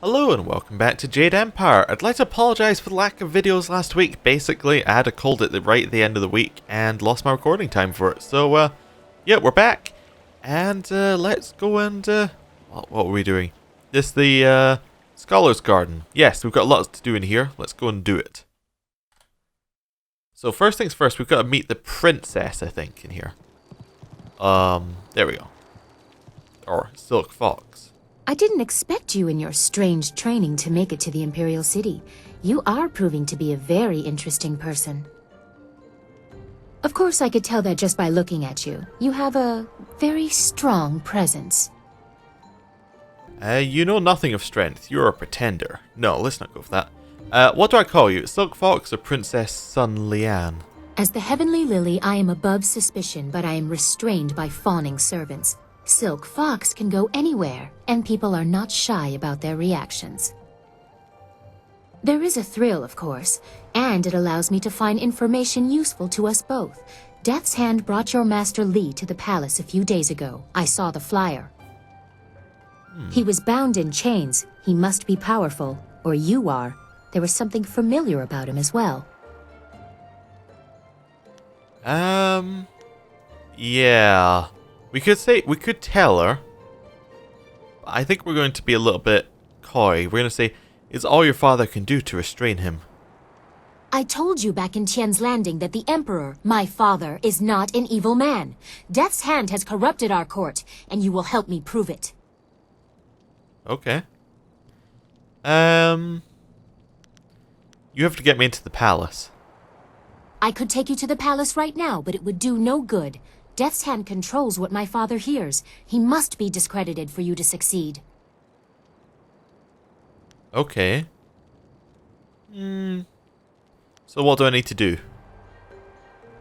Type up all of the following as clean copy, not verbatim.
Hello and welcome back to Jade Empire. I'd like to apologise for the lack of videos last week. Basically, I had a cold right at the end of the week and lost my recording time for it. So, yeah, we're back. And, let's go and, what were we doing? This the, Scholar's Garden. Yes, we've got lots to do in here. Let's go and do it. So, first things first, we've got to meet the princess, I think, in here. There we go. Or Silk Fox. I didn't expect you in your strange training to make it to the Imperial City. You are proving to be a very interesting person. Of course, I could tell that just by looking at you. You have a very strong presence. You know nothing of strength. You're a pretender. No, let's not go for that. What do I call you? Silk Fox or Princess Sun Lian? As the Heavenly Lily, I am above suspicion, but I am restrained by fawning servants. Silk Fox can go anywhere, and people are not shy about their reactions. There is a thrill, of course, and it allows me to find information useful to us both. Death's Hand brought your Master Li to the palace a few days ago. I saw the flyer. He was bound in chains. He must be powerful, or you are. There was something familiar about him as well. Yeah. We could tell her. But I think we're going to be a little bit coy. We're going to say, it's all your father can do to restrain him. I told you back in Tian's Landing that the Emperor, my father, is not an evil man. Death's Hand has corrupted our court, and you will help me prove it. Okay. You have to get me into the palace. I could take you to the palace right now, but it would do no good. Death's Hand controls what my father hears. He must be discredited for you to succeed. Okay. So what do I need to do?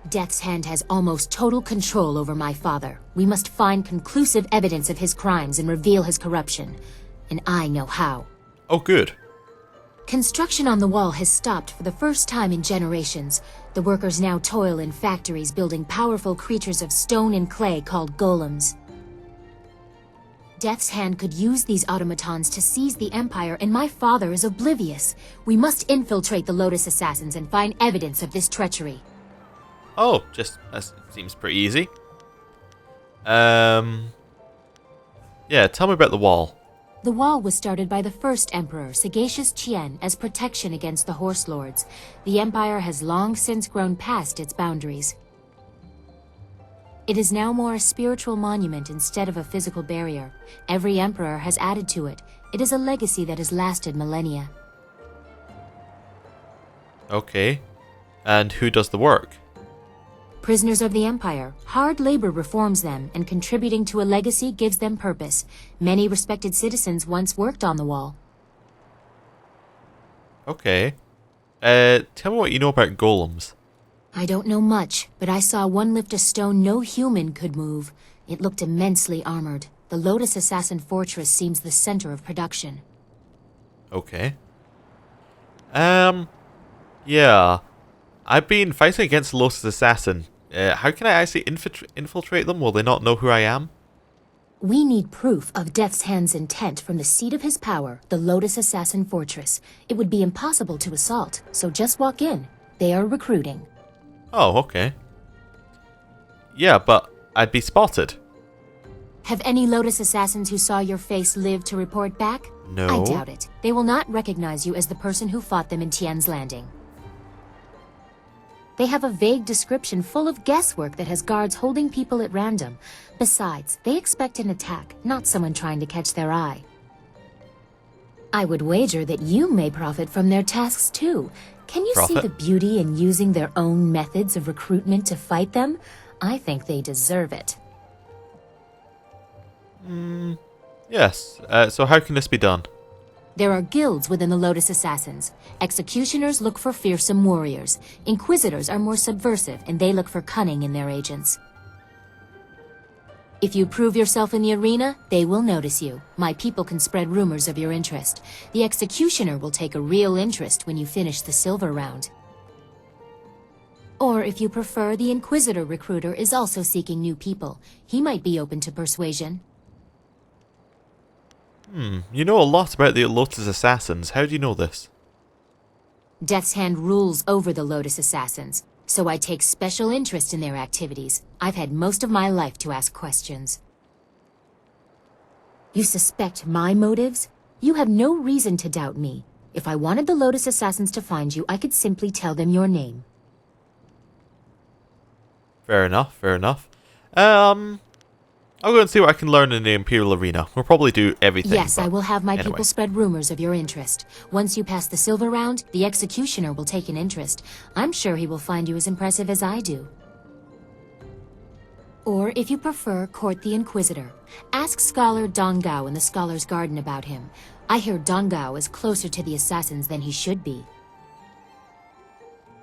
Death's Hand has almost total control over my father. We must find conclusive evidence of his crimes and reveal his corruption. And I know how. Oh, good. Construction on the wall has stopped for the first time in generations. The workers now toil in factories building powerful creatures of stone and clay called golems. Death's Hand could use these automatons to seize the Empire, and my father is oblivious. We must infiltrate the Lotus Assassins and find evidence of this treachery. Oh, that seems pretty easy. Yeah, tell me about the wall. The wall was started by the first emperor, Sagacious Qian, as protection against the Horse Lords. The Empire has long since grown past its boundaries. It is now more a spiritual monument instead of a physical barrier. Every emperor has added to it. It is a legacy that has lasted millennia. Okay. And who does the work? Prisoners of the Empire. Hard labor reforms them, and contributing to a legacy gives them purpose. Many respected citizens once worked on the wall. Okay. Tell me what you know about golems. I don't know much, but I saw one lift a stone no human could move. It looked immensely armored. The Lotus Assassin fortress seems the center of production. Okay. Yeah. I've been fighting against the Lotus Assassin. How can I actually infiltrate them? Will they not know who I am? We need proof of Death's Hand's intent from the seat of his power, the Lotus Assassin fortress. It would be impossible to assault, so just walk in. They are recruiting. Oh, okay. Yeah, but I'd be spotted. Have any Lotus Assassins who saw your face lived to report back? No. I doubt it. They will not recognize you as the person who fought them in Tian's Landing. They have a vague description full of guesswork that has guards holding people at random. Besides, they expect an attack, not someone trying to catch their eye. I would wager that you may profit from their tasks too. Can you see the beauty in using their own methods of recruitment to fight them? I think they deserve it. Yes. So how can this be done? There are guilds within the Lotus Assassins. Executioners look for fearsome warriors. Inquisitors are more subversive, and they look for cunning in their agents. If you prove yourself in the arena, they will notice you. My people can spread rumors of your interest. The Executioner will take a real interest when you finish the silver round. Or if you prefer, the Inquisitor recruiter is also seeking new people. He might be open to persuasion. You know a lot about the Lotus Assassins. How do you know this? Death's Hand rules over the Lotus Assassins, so I take special interest in their activities. I've had most of my life to ask questions. You suspect my motives? You have no reason to doubt me. If I wanted the Lotus Assassins to find you, I could simply tell them your name. Fair enough, fair enough. I'll go and see what I can learn in the Imperial arena. We'll probably do everything. Yes, I will have my anyway. people spread rumors of your interest. Once you pass the silver round, the Executioner will take an interest. I'm sure he will find you as impressive as I do. Or, if you prefer, court the Inquisitor. Ask Scholar Dongao in the Scholar's Garden about him. I hear Dongao is closer to the Assassins than he should be.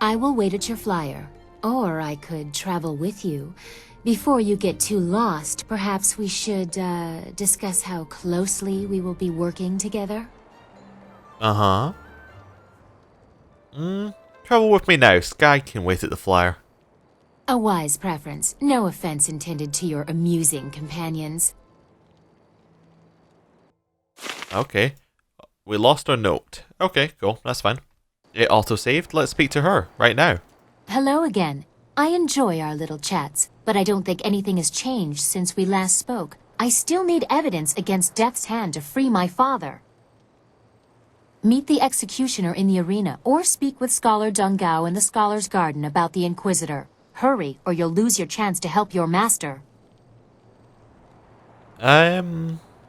I will wait at your flyer. Or I could travel with you. Before you get too lost, perhaps we should, discuss how closely we will be working together? Uh-huh. Travel with me now. Sky can wait at the flyer. A wise preference. No offense intended to your amusing companions. Okay. We lost our note. Okay, cool. That's fine. It auto-saved. Let's speak to her right now. Hello again. I enjoy our little chats, but I don't think anything has changed since we last spoke. I still need evidence against Death's Hand to free my father. Meet the Executioner in the arena, or speak with Scholar Dongao in the Scholar's Garden about the Inquisitor. Hurry, or you'll lose your chance to help your master. Yeah.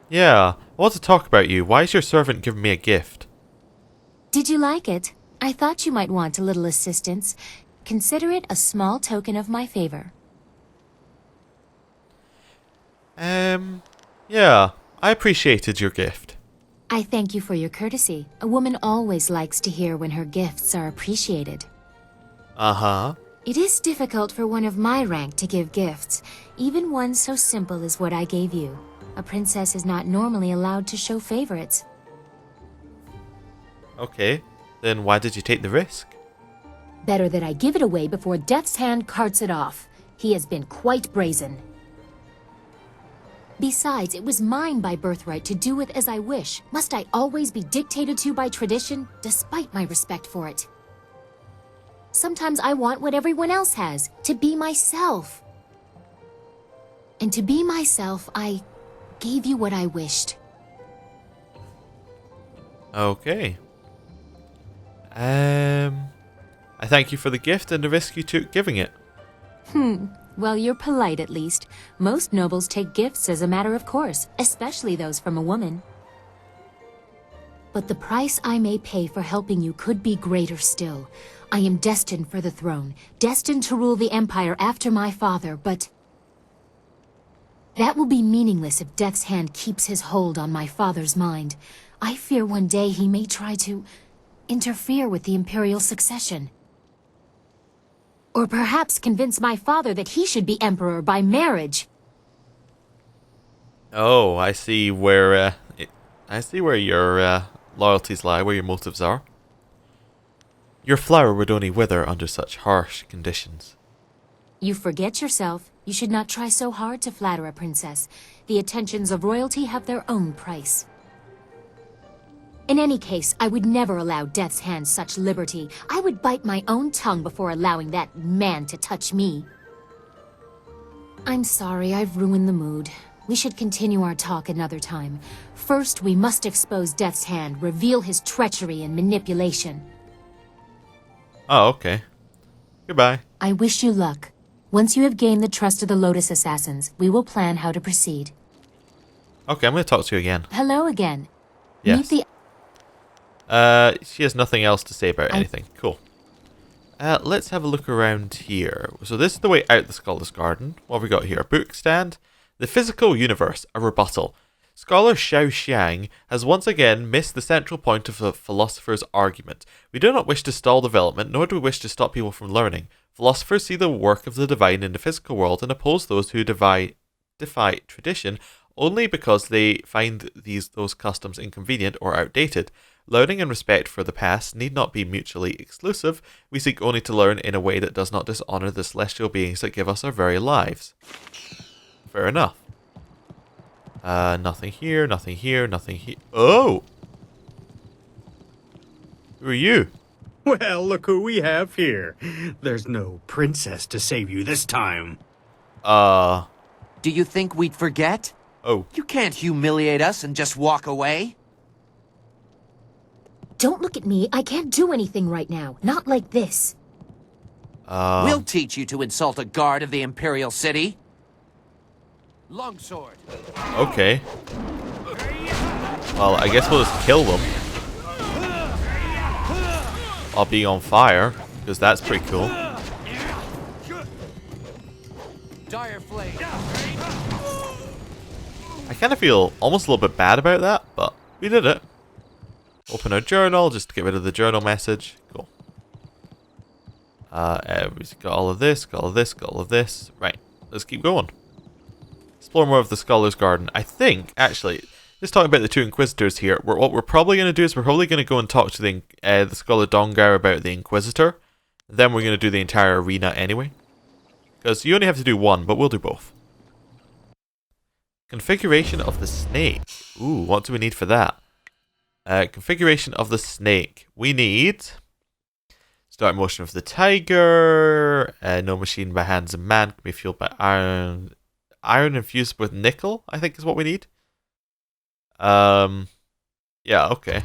I want to talk about you. Why is your servant giving me a gift? Did you like it? I thought you might want a little assistance. Consider it a small token of my favor. Yeah. I appreciated your gift. I thank you for your courtesy. A woman always likes to hear when her gifts are appreciated. Uh-huh. It is difficult for one of my rank to give gifts, even one so simple as what I gave you. A princess is not normally allowed to show favorites. Okay. Then why did you take the risk? Better that I give it away before Death's Hand carts it off. He has been quite brazen. Besides, it was mine by birthright to do with as I wish. Must I always be dictated to by tradition, despite my respect for it? Sometimes I want what everyone else has, to be myself. And to be myself, I gave you what I wished. Okay. I thank you for the gift and the risk you took giving it. Well, you're polite at least. Most nobles take gifts as a matter of course, especially those from a woman. But the price I may pay for helping you could be greater still. I am destined for the throne, destined to rule the Empire after my father, but that will be meaningless if Death's Hand keeps his hold on my father's mind. I fear one day he may try to interfere with the Imperial succession. Or perhaps convince my father that he should be Emperor by marriage. Oh, I see where your loyalties lie, where your motives are. Your flower would only wither under such harsh conditions. You forget yourself. You should not try so hard to flatter a princess. The attentions of royalty have their own price. In any case, I would never allow Death's Hand such liberty. I would bite my own tongue before allowing that man to touch me. I'm sorry, I've ruined the mood. We should continue our talk another time. First, we must expose Death's Hand, reveal his treachery and manipulation. Oh, okay. Goodbye. I wish you luck. Once you have gained the trust of the Lotus Assassins, we will plan how to proceed. Okay, I'm going to talk to you again. Hello again. Yes. Meet the... She has nothing else to say about anything. Cool. Let's have a look around here. So this is the way out the Scholar's Garden. What have we got here? A book stand. The Physical Universe, a rebuttal. Scholar Xiao Xiang has once again missed the central point of the philosopher's argument. We do not wish to stall development, nor do we wish to stop people from learning. Philosophers see the work of the divine in the physical world and oppose those who defy tradition only because they find those customs inconvenient or outdated. Learning and respect for the past need not be mutually exclusive. We seek only to learn in a way that does not dishonor the celestial beings that give us our very lives. Fair enough. Nothing here, nothing here, nothing here. Oh! Who are you? Well, look who we have here. There's no princess to save you this time. Do you think we'd forget? Oh. You can't humiliate us and just walk away. Don't look at me. I can't do anything right now. Not like this. We'll teach you to insult a guard of the Imperial city. Longsword. Okay. Well, I guess we'll just kill them. While being on fire, because that's pretty cool. Dire flame. I kind of feel almost a little bit bad about that, but we did it. Open our journal, just to get rid of the journal message. Cool. We've got all of this, got all of this, got all of this. Right, let's keep going. Explore more of the Scholar's Garden. I think, actually, just talking about the two Inquisitors here, what we're probably going to do is we're probably going to go and talk to the Scholar Dongao about the Inquisitor. Then we're going to do the entire arena anyway. Because you only have to do one, but we'll do both. Configuration of the snake. Ooh, what do we need for that? Configuration of the snake. We need start motion of the tiger. No machine by hands of man can be fueled by iron. Iron infused with nickel, I think is what we need. Yeah, okay.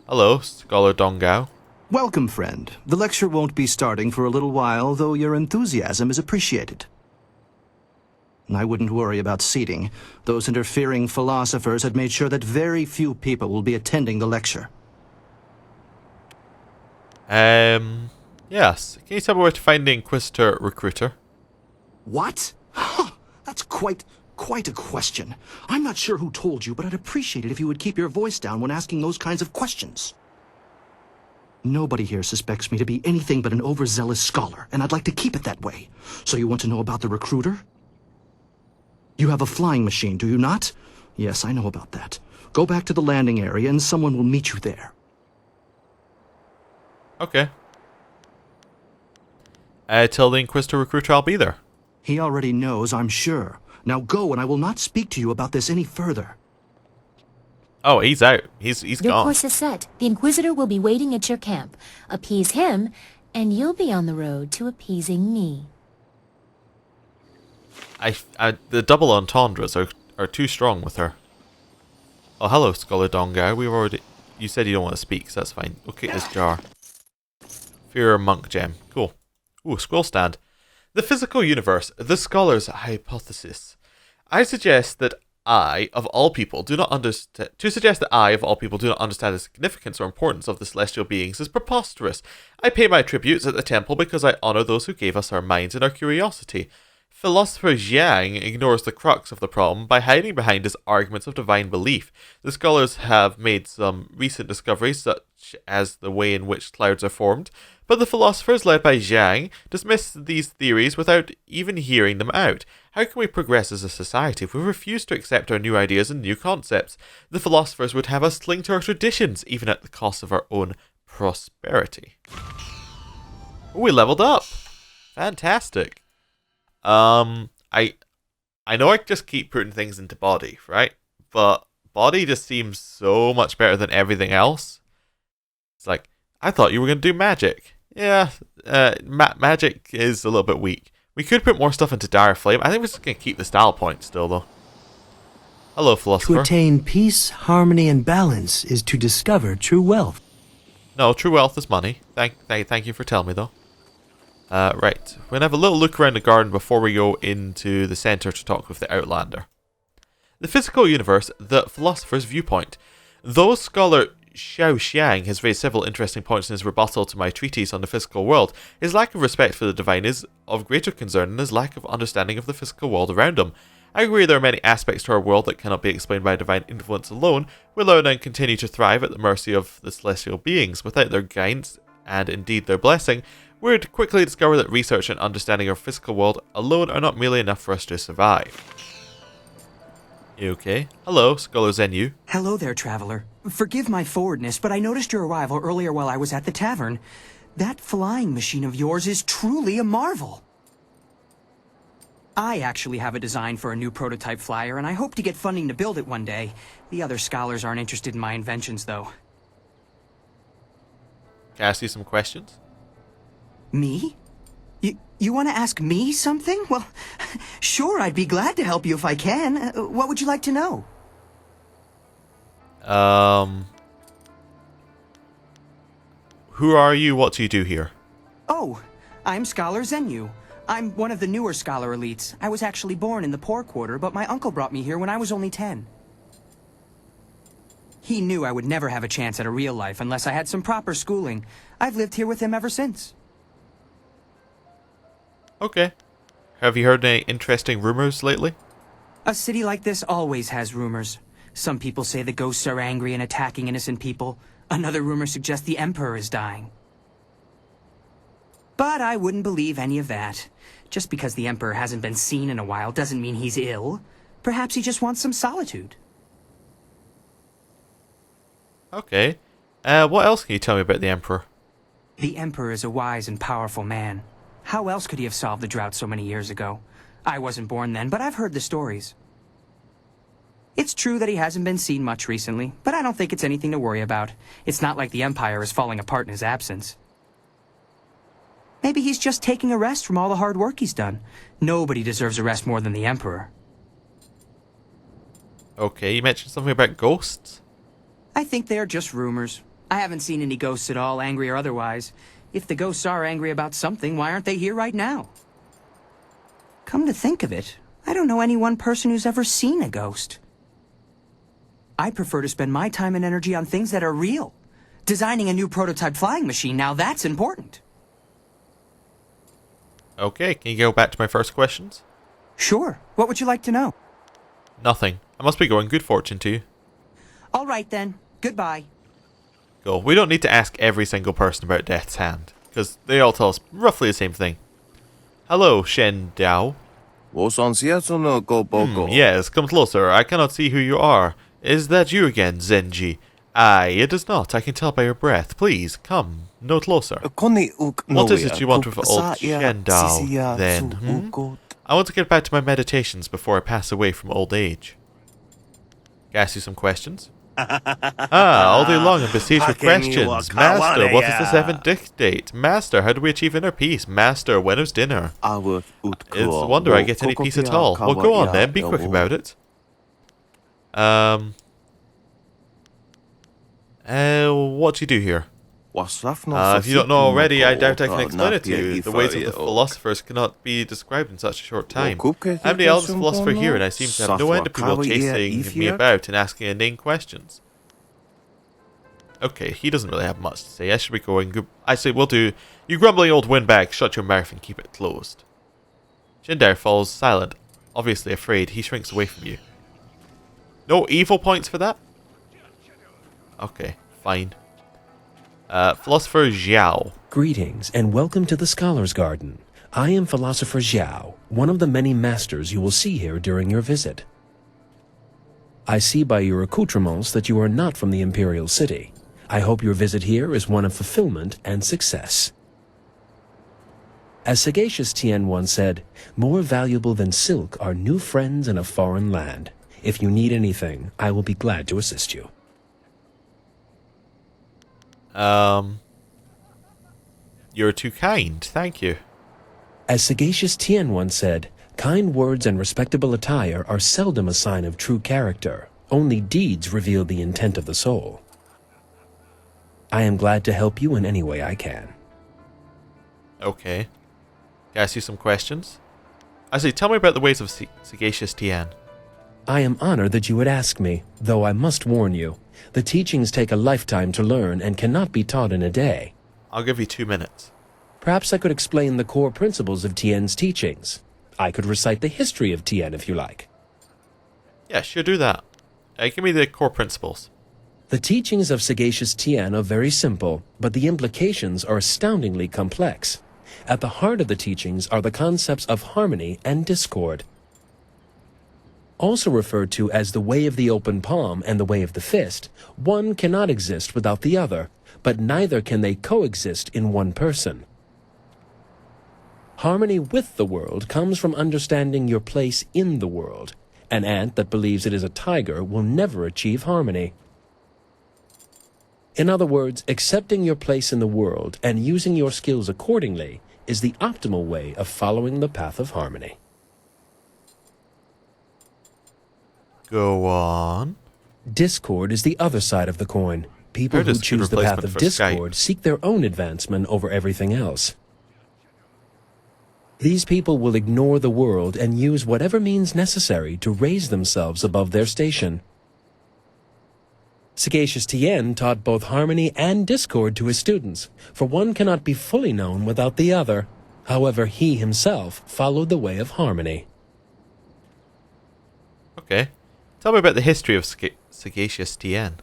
Hello, Scholar Dongao. Welcome, friend. The lecture won't be starting for a little while, though your enthusiasm is appreciated. I wouldn't worry about seating. Those interfering philosophers had made sure that very few people will be attending the lecture. Yes. Can you tell me where to find the Inquisitor recruiter? What? That's quite a question. I'm not sure who told you, but I'd appreciate it if you would keep your voice down when asking those kinds of questions. Nobody here suspects me to be anything but an overzealous scholar, and I'd like to keep it that way. So you want to know about the recruiter? You have a flying machine, do you not? Yes, I know about that. Go back to the landing area and someone will meet you there. Okay. Tell the Inquisitor recruiter I'll be there. He already knows, I'm sure. Now go, and I will not speak to you about this any further. Oh, he's out. He's Your gone. course is set. The Inquisitor will be waiting at your camp. Appease him, and you'll be on the road to appeasing me. The double entendres are too strong with her. Oh, hello, Scholar Dongao. You said you don't want to speak, so that's fine. We'll kick this jar. Fear Monk Gem. Cool. Ooh, scroll stand. The physical universe, the scholar's hypothesis. I suggest that I, of all people, do not understand. To suggest that I, of all people, do not understand the significance or importance of the celestial beings is preposterous. I pay my tributes at the temple because I honor those who gave us our minds and our curiosity. Philosopher Jiang ignores the crux of the problem by hiding behind his arguments of divine belief. The scholars have made some recent discoveries, such as the way in which clouds are formed, but the philosophers led by Jiang dismiss these theories without even hearing them out. How can we progress as a society if we refuse to accept our new ideas and new concepts? The philosophers would have us cling to our traditions, even at the cost of our own prosperity. Ooh, we leveled up! Fantastic. I know I just keep putting things into body, right? But body just seems so much better than everything else. It's like, I thought you were going to do magic. Yeah, magic is a little bit weak. We could put more stuff into Dire Flame. I think we're just going to keep the style point still, though. Hello, Philosopher. To attain peace, harmony, and balance is to discover true wealth. No, true wealth is money. Thank you for telling me, though. Right, we're going to have a little look around the garden before we go into the centre to talk with the Outlander. The physical universe, the Philosopher's Viewpoint. Though scholar Xiao Xiang has raised several interesting points in his rebuttal to my treatise on the physical world, his lack of respect for the divine is of greater concern than his lack of understanding of the physical world around him. I agree there are many aspects to our world that cannot be explained by divine influence alone. We learn and continue to thrive at the mercy of the celestial beings. Without their guidance, and indeed their blessing, we would quickly discover that research and understanding our physical world alone are not merely enough for us to survive. You okay? Hello, Scholar Zenyu. Hello there, traveler. Forgive my forwardness, but I noticed your arrival earlier while I was at the tavern. That flying machine of yours is truly a marvel. I actually have a design for a new prototype flyer, and I hope to get funding to build it one day. The other scholars aren't interested in my inventions, though. Can I ask you some questions? Me? You want to ask me something? Well, sure, I'd be glad to help you if I can. What would you like to know? Who are you? What do you do here? Oh, I'm Scholar Zenyu. I'm one of the newer scholar elites. I was actually born in the poor quarter, but my uncle brought me here when I was only 10. He knew I would never have a chance at a real life unless I had some proper schooling. I've lived here with him ever since. Okay. Have you heard any interesting rumors lately? A city like this always has rumors. Some people say the ghosts are angry and attacking innocent people. Another rumor suggests the Emperor is dying. But I wouldn't believe any of that. Just because the Emperor hasn't been seen in a while doesn't mean he's ill. Perhaps he just wants some solitude. Okay. What else can you tell me about the Emperor? The Emperor is a wise and powerful man. How else could he have solved the drought so many years ago? I wasn't born then, but I've heard the stories. It's true that he hasn't been seen much recently, but I don't think it's anything to worry about. It's not like the Empire is falling apart in his absence. Maybe he's just taking a rest from all the hard work he's done. Nobody deserves a rest more than the Emperor. Okay, you mentioned something about ghosts? I think they are just rumors. I haven't seen any ghosts at all, angry or otherwise. If the ghosts are angry about something, why aren't they here right now? Come to think of it, I don't know any one person who's ever seen a ghost. I prefer to spend my time and energy on things that are real. Designing a new prototype flying machine, now that's important. Okay, can you go back to my first questions? Sure. What would you like to know? Nothing. I must be going. Good fortune to you. All right then. Goodbye. Go. We don't need to ask every single person about Death's Hand, because they all tell us roughly the same thing. Hello, Shen Dao. Yes, come closer. I cannot see who you are. Is that you again, Zenji? Aye, it is not. I can tell by your breath. Please, come. No closer. What is it you want with old Shen Dao, then? I want to get back to my meditations before I pass away from old age. Can I ask you some questions? All day long I'm besieged with questions. Master, what is the seventh dictate? Master, how do we achieve inner peace? Master, when is dinner? It's a wonder I get any peace at all. Well, go on then, be quick about it. What do you do here? If you don't know already, I doubt I can explain it to you. The ways of the philosophers cannot be described in such a short time. I'm the eldest philosopher here, and I seem to have no end of people chasing me about and asking inane questions. Okay, he doesn't really have much to say. I should be going. I say, will do. You grumbling old windbag, shut your mouth and keep it closed. Shen Dao falls silent, obviously afraid. He shrinks away from you. No evil points for that? Okay, fine. Philosopher Xiao. Greetings, and welcome to the Scholar's Garden. I am Philosopher Xiao, one of the many masters you will see here during your visit. I see by your accoutrements that you are not from the Imperial City. I hope your visit here is one of fulfillment and success. As sagacious Tien once said, more valuable than silk are new friends in a foreign land. If you need anything, I will be glad to assist you. You're too kind, thank you. As sagacious Tien once said, kind words and respectable attire are seldom a sign of true character. Only deeds reveal the intent of the soul. I am glad to help you in any way I can. Okay. Can I ask you some questions? I say, tell me about the ways of sagacious Tien. I am honored that you would ask me, though I must warn you. The teachings take a lifetime to learn and cannot be taught in a day. I'll give you 2 minutes. Perhaps I could explain the core principles of Tien's teachings. I could recite the history of Tien if you like. Yeah, sure, do that. Give me the core principles. The teachings of sagacious Tien are very simple, but the implications are astoundingly complex. At the heart of the teachings are the concepts of harmony and discord. Also referred to as the way of the open palm and the way of the fist, one cannot exist without the other, but neither can they coexist in one person. Harmony with the world comes from understanding your place in the world. An ant that believes it is a tiger will never achieve harmony. In other words, accepting your place in the world and using your skills accordingly is the optimal way of following the path of harmony. Go on. Discord is the other side of the coin. People who choose the path of discord seek their own advancement over everything else. These people will ignore the world and use whatever means necessary to raise themselves above their station. Sagacious Tien taught both harmony and discord to his students, for one cannot be fully known without the other. However, he himself followed the way of harmony. Okay. Tell me about the history of Sagacious Tien.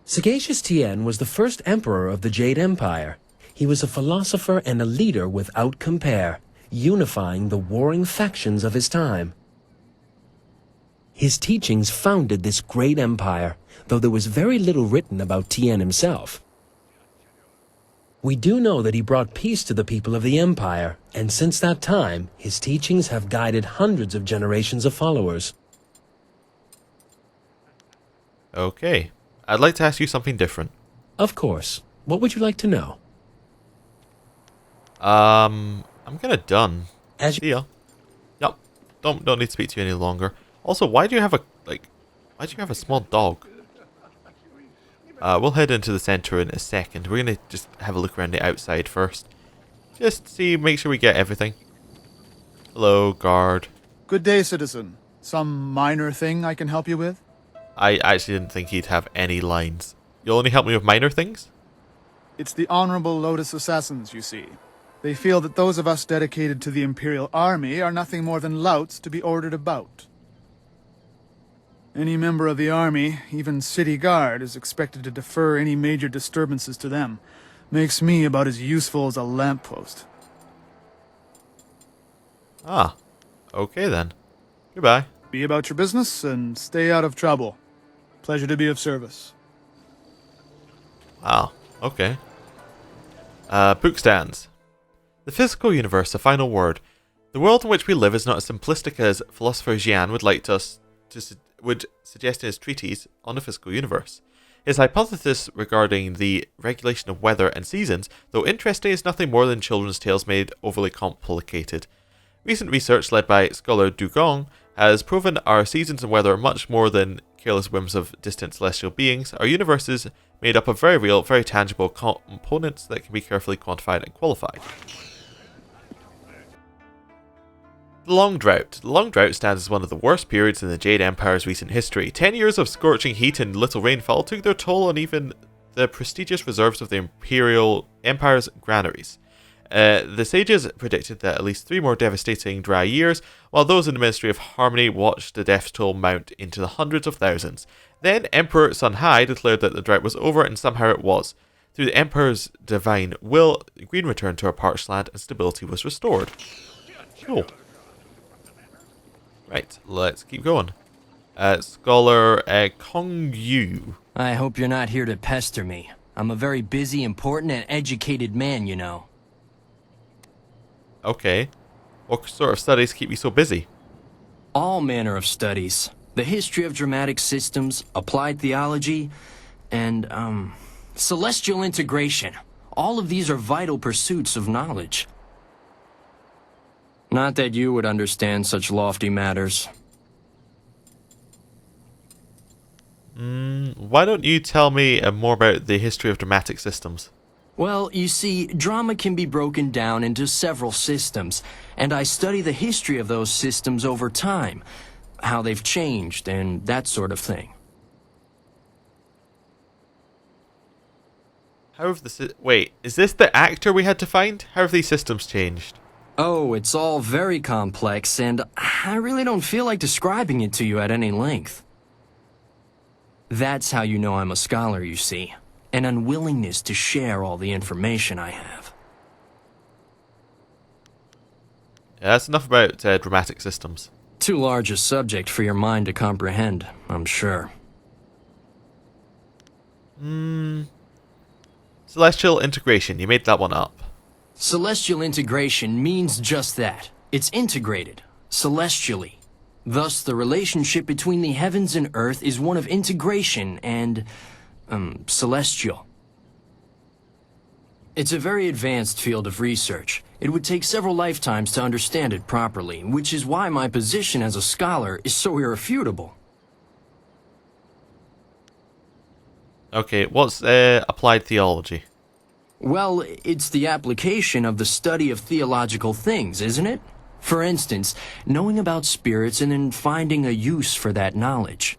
Sagacious Tien was the first emperor of the Jade Empire. He was a philosopher and a leader without compare, unifying the warring factions of his time. His teachings founded this great empire, though there was very little written about Tien himself. We do know that he brought peace to the people of the empire, and since that time, his teachings have guided hundreds of generations of followers. Okay. I'd like to ask you something different. Of course. What would you like to know? I'm kinda done. As See ya. Yup. Don't need to speak to you any longer. Also, why do you have a small dog? We'll head into the center in a second. We're gonna just have a look around the outside first. Just make sure we get everything. Hello, guard. Good day, citizen. Some minor thing I can help you with? I actually didn't think he'd have any lines. You'll only help me with minor things? It's the Honorable Lotus Assassins, you see. They feel that those of us dedicated to the Imperial Army are nothing more than louts to be ordered about. Any member of the army, even city guard, is expected to defer any major disturbances to them. Makes me about as useful as a lamppost. Ah. Okay then. Goodbye. Be about your business and stay out of trouble. Pleasure to be of service. Wow. Okay. Book stands. The physical universe, a final word. The world in which we live is not as simplistic as philosopher Jian would suggest in his treatise on the physical universe. His hypothesis regarding the regulation of weather and seasons, though interesting, is nothing more than children's tales made overly complicated. Recent research led by scholar Du Gong has proven our seasons and weather are much more than careless whims of distant celestial beings. Our universe is made up of very real, very tangible components that can be carefully quantified and qualified. The Long Drought. The Long Drought stands as one of the worst periods in the Jade Empire's recent history. 10 years of scorching heat and little rainfall took their toll on even the prestigious reserves of the Imperial Empire's granaries. The sages predicted that at least 3 more devastating dry years, while those in the Ministry of Harmony watched the death toll mount into the hundreds of thousands. Then Emperor Sun Hai declared that the drought was over, and somehow it was. Through the Emperor's divine will, green returned to our parched land and stability was restored. Cool. Right, let's keep going. Scholar Kong Yu. I hope you're not here to pester me. I'm a very busy, important, and educated man, you know. Okay. What sort of studies keep you so busy? All manner of studies. The history of dramatic systems, applied theology, and, celestial integration. All of these are vital pursuits of knowledge. Not that you would understand such lofty matters. Why don't you tell me more about the history of dramatic systems? Well, you see, drama can be broken down into several systems, and I study the history of those systems over time, how they've changed, and that sort of thing. How have wait, is this the actor we had to find? How have these systems changed? Oh, it's all very complex, and I really don't feel like describing it to you at any length. That's how you know I'm a scholar, you see. An unwillingness to share all the information I have. Yeah, that's enough about dramatic systems. Too large a subject for your mind to comprehend, I'm sure. Celestial integration, you made that one up. Celestial integration means just that. It's integrated, celestially. Thus, the relationship between the heavens and earth is one of integration and, celestial. It's a very advanced field of research. It would take several lifetimes to understand it properly, which is why my position as a scholar is so irrefutable. Okay, what's applied theology? Well, it's the application of the study of theological things, isn't it? For instance, knowing about spirits and then finding a use for that knowledge.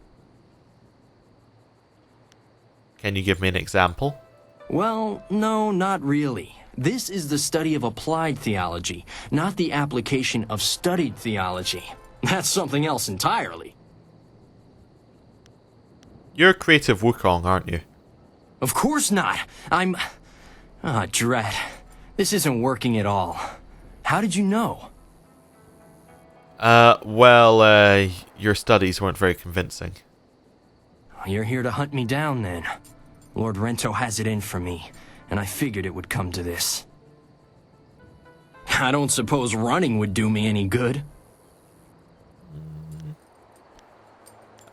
Can you give me an example? Well, no, not really. This is the study of applied theology, not the application of studied theology. That's something else entirely. You're a creative Wukong, aren't you? Of course not. I'm... Ah, Drought. This isn't working at all. How did you know? Your studies weren't very convincing. You're here to hunt me down, then. Lord Rento has it in for me, and I figured it would come to this. I don't suppose running would do me any good.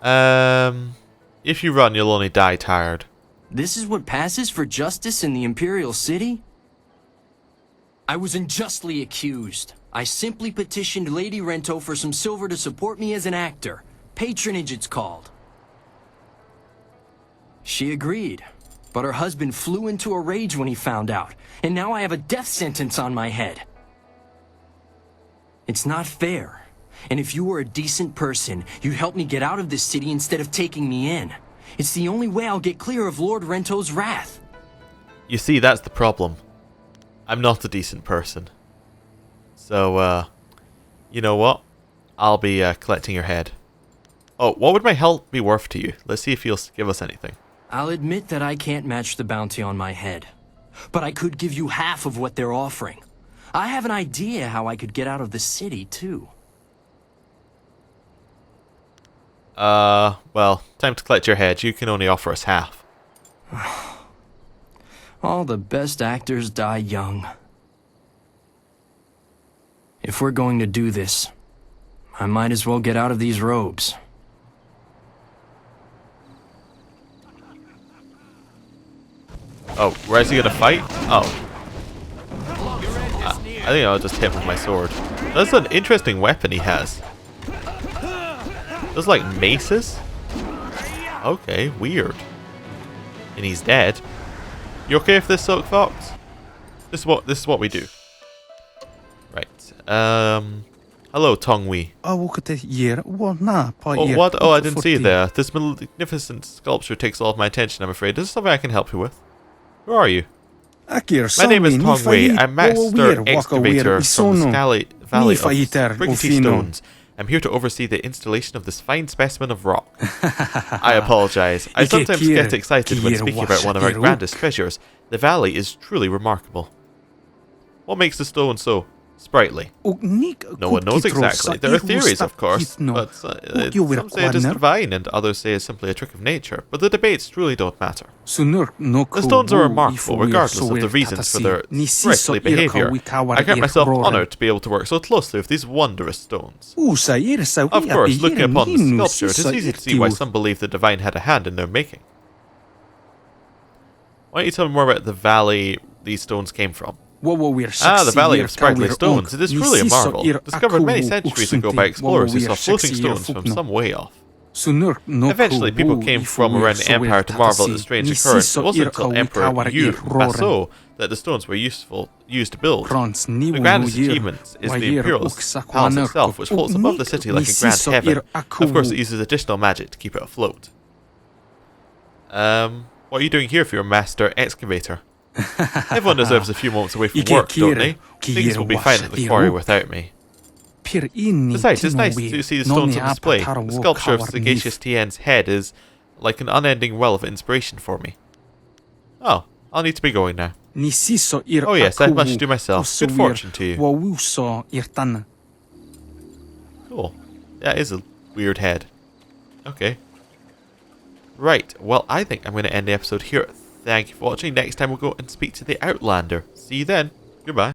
If you run, you'll only die tired. This is what passes for justice in the Imperial City? I was unjustly accused. I simply petitioned Lady Rento for some silver to support me as an actor. Patronage, it's called. She agreed, but her husband flew into a rage when he found out, and now I have a death sentence on my head. It's not fair, and if you were a decent person, you'd help me get out of this city instead of taking me in. It's the only way I'll get clear of Lord Rento's wrath. You see, that's the problem. I'm not a decent person. So, you know what? I'll be collecting your head. Oh, what would my help be worth to you? Let's see if you'll give us anything. I'll admit that I can't match the bounty on my head, but I could give you half of what they're offering. I have an idea how I could get out of the city, too. Well, time to collect your head. You can only offer us half. All the best actors die young. If we're going to do this, I might as well get out of these robes. Oh, where's he gonna fight? Oh. I think I'll just hit him with my sword. That's an interesting weapon he has. Those like maces? Okay, weird. And he's dead. You okay with this, Silk Fox? This is what we do. Right. Hello, Tongwei. Oh, what? Oh, I didn't see you there. This magnificent sculpture takes all of my attention, I'm afraid. Is this something I can help you with? Who are you? My name is Tongwei. I'm Master Excavator from the Valley of Brigantine Stones. I'm here to oversee the installation of this fine specimen of rock. I apologize. I sometimes get excited when speaking about one of our grandest treasures. The valley is truly remarkable. What makes the stone so sprightly? No one knows exactly. There are theories, of course, but some say it is divine and others say it's simply a trick of nature, but the debates truly don't matter. The stones are remarkable regardless of the reasons for their sprightly behavior. I count myself honored to be able to work so closely with these wondrous stones. Of course, looking upon the sculpture, it is easy to see why some believe the divine had a hand in their making. Why don't you tell me more about the valley these stones came from? The Valley of Sprightly Stones. It is truly a marvel. Discovered many centuries ago by explorers who saw floating stones from some way off. Eventually, people came from around the Empire to marvel at the strange occurrence. It wasn't until Emperor Yu Baso that the stones were used to build. The grandest achievement is the Imperial Palace itself, which floats above the city like a grand heaven. Of course, it uses additional magic to keep it afloat. What are you doing here for your Master Excavator? Everyone deserves a few moments away from work, don't they? Things will be fine at the quarry without me. Besides, it's nice to see the stones on display. The sculpture of Sagacious Tien's head is like an unending well of inspiration for me. Oh, I'll need to be going now. Oh yes, I have much to do myself. Good fortune to you. Cool. That is a weird head. Okay. Right, well, I think I'm going to end the episode here. Thank you for watching. Next time we'll go and speak to the Outlander. See you then. Goodbye.